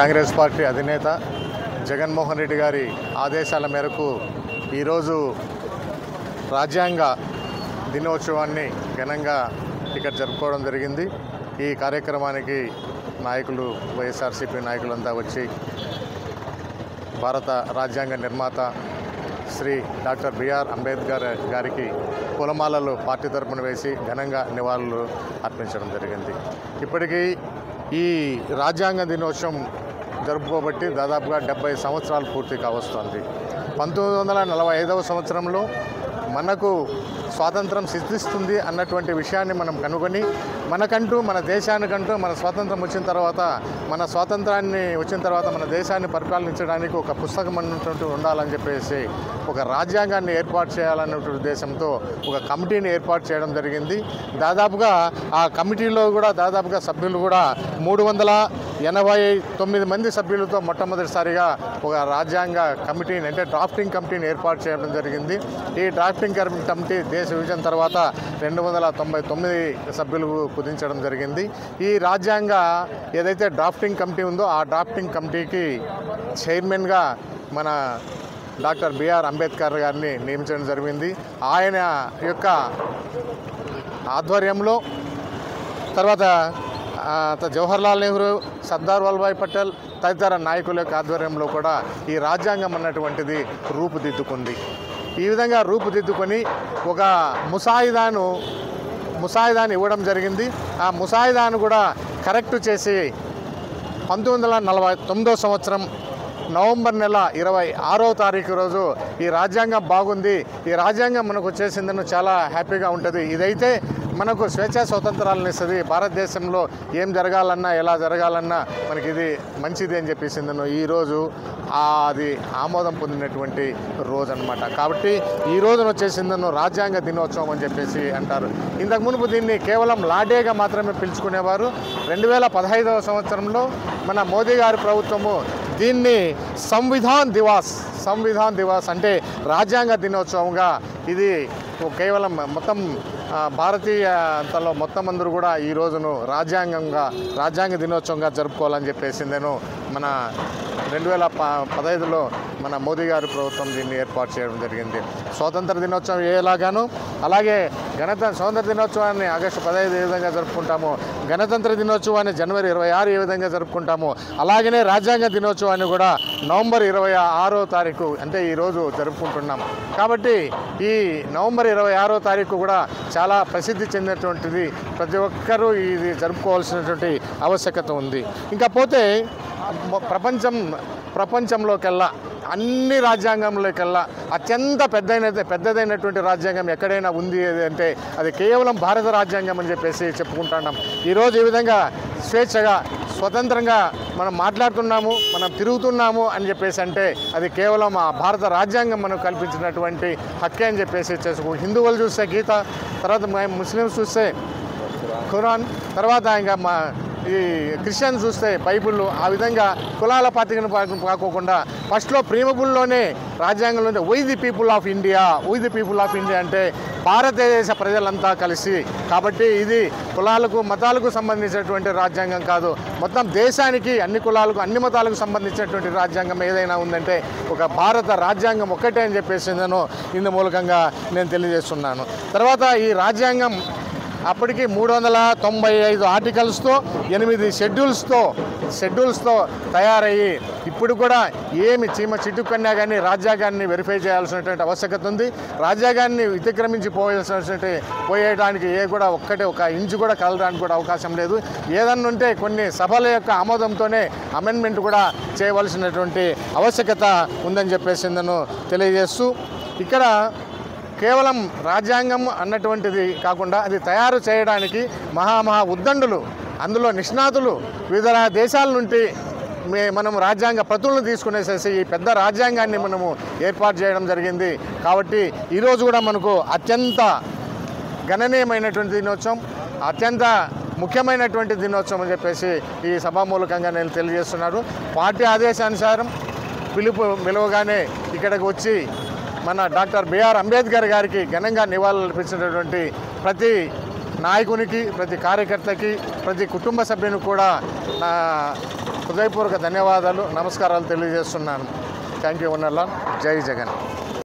Congress party అధినేత జగన్మోహన్ రెడ్డి గారి ఆదేశాల మేరకు ఈరోజు రాజ్యాంగ దినోత్సవాన్ని ఘనంగా ఇక్కడ జరుపుకోవడం జరిగింది. ఈ కార్యక్రమానికి నాయకులు వైఎస్ఆర్సీపీ నాయకులంతా వచ్చి భారత రాజ్యాంగ నిర్మాత శ్రీ డాక్టర్ బిఆర్ అంబేద్కర్ గారికి పూలమాలలు పార్టీ తరపున వేసి ఘనంగా నివాళులు అర్పించడం జరిగింది. ఇప్పటికీ ఈ రాజ్యాంగ దినోత్సవం జరుపుకోబట్టి దాదాపుగా 70 సంవత్సరాలు పూర్తి కావస్తోంది. 1945వ సంవత్సరంలో మనకు స్వాతంత్రం సిద్ధిస్తుంది అన్నటువంటి విషయాన్ని మనం కనుగొని మనకంటూ మన దేశానికంటూ మన స్వాతంత్రం వచ్చిన తర్వాత మన దేశాన్ని పరిపాలించడానికి ఒక పుస్తకం అన్నటువంటి ఉండాలని చెప్పేసి ఒక రాజ్యాంగాన్ని ఏర్పాటు చేయాలన్నటువంటి ఉద్దేశంతో ఒక కమిటీని ఏర్పాటు చేయడం జరిగింది. దాదాపుగా ఆ కమిటీలో కూడా దాదాపుగా సభ్యులు కూడా 389 మంది సభ్యులతో మొట్టమొదటిసారిగా ఒక రాజ్యాంగ కమిటీని అంటే డ్రాఫ్టింగ్ కమిటీని ఏర్పాటు చేయడం జరిగింది. ఈ డ్రాఫ్టింగ్ కమిటీ దేశ విభజన తర్వాత 299 సభ్యులు కుదించడం జరిగింది. ఈ రాజ్యాంగ ఏదైతే డ్రాఫ్టింగ్ కమిటీ ఉందో ఆ డ్రాఫ్టింగ్ కమిటీకి చైర్మన్గా మన డాక్టర్ బిఆర్ అంబేద్కర్ గారిని నియమించడం జరిగింది. ఆయన యొక్క ఆధ్వర్యంలో తర్వాత జవహర్లాల్ నెహ్రూ, సర్దార్ వల్లభాయ్ పటేల్ తదితర నాయకుల యొక్క ఆధ్వర్యంలో కూడా ఈ రాజ్యాంగం అన్నటువంటిది రూపుదిద్దుకుంది. ఈ విధంగా రూపుదిద్దుకొని ఒక ముసాయిదాను ఇవ్వడం జరిగింది. ఆ ముసాయిదాను కూడా కరెక్ట్ చేసి 1949వ సంవత్సరం నవంబర్ నెల 26వ తారీఖు రోజు ఈ రాజ్యాంగం బాగుంది, ఈ రాజ్యాంగం మనకు వచ్చేసిందని చాలా హ్యాపీగా ఉంటుంది. ఇదైతే మనకు స్వేచ్ఛా స్వతంత్రాలను ఇస్తుంది. భారతదేశంలో ఏం జరగాలన్నా ఎలా జరగాలన్నా మనకి ఇది మంచిది అని చెప్పేసిందను ఈరోజు అది ఆమోదం పొందినటువంటి రోజు అనమాట. కాబట్టి ఈ రోజున వచ్చేసిందను రాజ్యాంగ దినోత్సవం అని చెప్పేసి అంటారు. ఇంతకు మునుపు దీన్ని కేవలం లాడేగా మాత్రమే పిలుచుకునేవారు. 2015వ సంవత్సరంలో మన మోదీ గారి ప్రభుత్వము దీన్ని సంవిధాన్ దివాస్ అంటే రాజ్యాంగ దినోత్సవంగా ఇది కేవలం మొత్తం భారతీయ అంతలో మొత్తం అందరూ కూడా ఈ రోజును రాజ్యాంగ దినోత్సవంగా జరుపుకోవాలని చెప్పేసి నేను మన 2015లో మన మోదీ గారి ప్రభుత్వం దీన్ని ఏర్పాటు చేయడం జరిగింది. స్వాతంత్ర దినోత్సవం ఎలాగానో అలాగే స్వాతంత్ర దినోత్సవాన్ని ఆగస్టు 15 ఏ విధంగా జరుపుకుంటామో, గణతంత్ర దినోత్సవాన్ని జనవరి 26 ఏ విధంగా జరుపుకుంటామో, అలాగనే రాజ్యాంగ దినోత్సవాన్ని కూడా నవంబర్ 26వ తారీఖు అంటే ఈరోజు జరుపుకుంటున్నాం. కాబట్టి ఈ నవంబర్ 26వ తారీఖు కూడా చాలా ప్రసిద్ధి చెందినటువంటిది. ప్రతి ఒక్కరూ ఇది జరుపుకోవాల్సినటువంటి ఆవశ్యకత ఉంది. ఇంకా పోతే ప్రపంచంలోకెల్లా అన్ని రాజ్యాంగంలోకెల్లా అత్యంత పెద్దదైనటువంటి రాజ్యాంగం ఎక్కడైనా ఉంది అంటే అది కేవలం భారత రాజ్యాంగం అని చెప్పేసి చెప్పుకుంటున్నాం. ఈరోజు ఈ విధంగా స్వేచ్ఛగా స్వతంత్రంగా మనం మాట్లాడుతున్నాము, మనం తిరుగుతున్నాము అని చెప్పేసి అంటే అది కేవలం ఆ భారత రాజ్యాంగం మనకు కల్పించినటువంటి హక్కే అని చెప్పేసి హిందువులు చూస్తే గీత, తర్వాత ముస్లిమ్స్ చూస్తే ఖురాన్, తర్వాత ఇంకా ఈ క్రిస్టియన్స్ చూస్తే బైబుల్. ఆ విధంగా కులాల పాతికను కాకోకుండా ఫస్ట్లో ప్రీమబుల్లోనే రాజ్యాంగంలో we the people of India అంటే భారతదేశ ప్రజలంతా కలిసి. కాబట్టి ఇది కులాలకు మతాలకు సంబంధించినటువంటి రాజ్యాంగం కాదు, మొత్తం దేశానికి అన్ని కులాలకు అన్ని మతాలకు సంబంధించినటువంటి రాజ్యాంగం ఏదైనా ఉందంటే ఒక భారత రాజ్యాంగం ఒక్కటే అని చెప్పేసి నేను ఇందు మూలకంగా నేను తెలియజేస్తున్నాను. తర్వాత ఈ రాజ్యాంగం అప్పటికి 395 ఆర్టికల్స్తో 8 షెడ్యూల్స్తో తయారయ్యి ఇప్పుడు కూడా ఏమి చీమ చిట్టుకన్నా కానీ రాజ్యాంగాన్ని వెరిఫై చేయాల్సినటువంటి ఆవశ్యకత ఉంది. రాజ్యాంగాన్ని అతిక్రమించి పోయేయడానికి ఒక ఇంచు కూడా కలడానికి కూడా అవకాశం లేదు. ఏదన్నా ఉంటే కొన్ని సభల యొక్క ఆమోదంతోనే అమెండ్మెంట్ కూడా చేయవలసినటువంటి ఆవశ్యకత ఉందని చెప్పేసి నేను తెలియజేస్తూ ఇక్కడ కేవలం రాజ్యాంగం అన్నటువంటిది కాకుండా అది తయారు చేయడానికి మహా ఉద్దండులు, అందులో నిష్ణాతులు వివిధ దేశాల నుండి మనం రాజ్యాంగ ప్రతులను తీసుకునేసేసి ఈ పెద్ద రాజ్యాంగాన్ని మనము ఏర్పాటు చేయడం జరిగింది. కాబట్టి ఈరోజు కూడా మనకు అత్యంత గణనీయమైనటువంటి దినోత్సవం, అత్యంత ముఖ్యమైనటువంటి దినోత్సవం అని చెప్పేసి ఈ సభామూలకంగా నేను తెలియజేస్తున్నాను. పార్టీ ఆదేశానుసారం పిలువగానే ఇక్కడికి వచ్చి మన డాక్టర్ బిఆర్ అంబేద్కర్ గారికి ఘనంగా నివాళులు అర్పించినటువంటి ప్రతి నాయకునికి, ప్రతి కార్యకర్తకి, ప్రతి కుటుంబ సభ్యునికి కూడా హృదయపూర్వక ధన్యవాదాలు, నమస్కారాలు తెలియజేస్తున్నాను. Thank you. ఉన్నలా జై జగన్.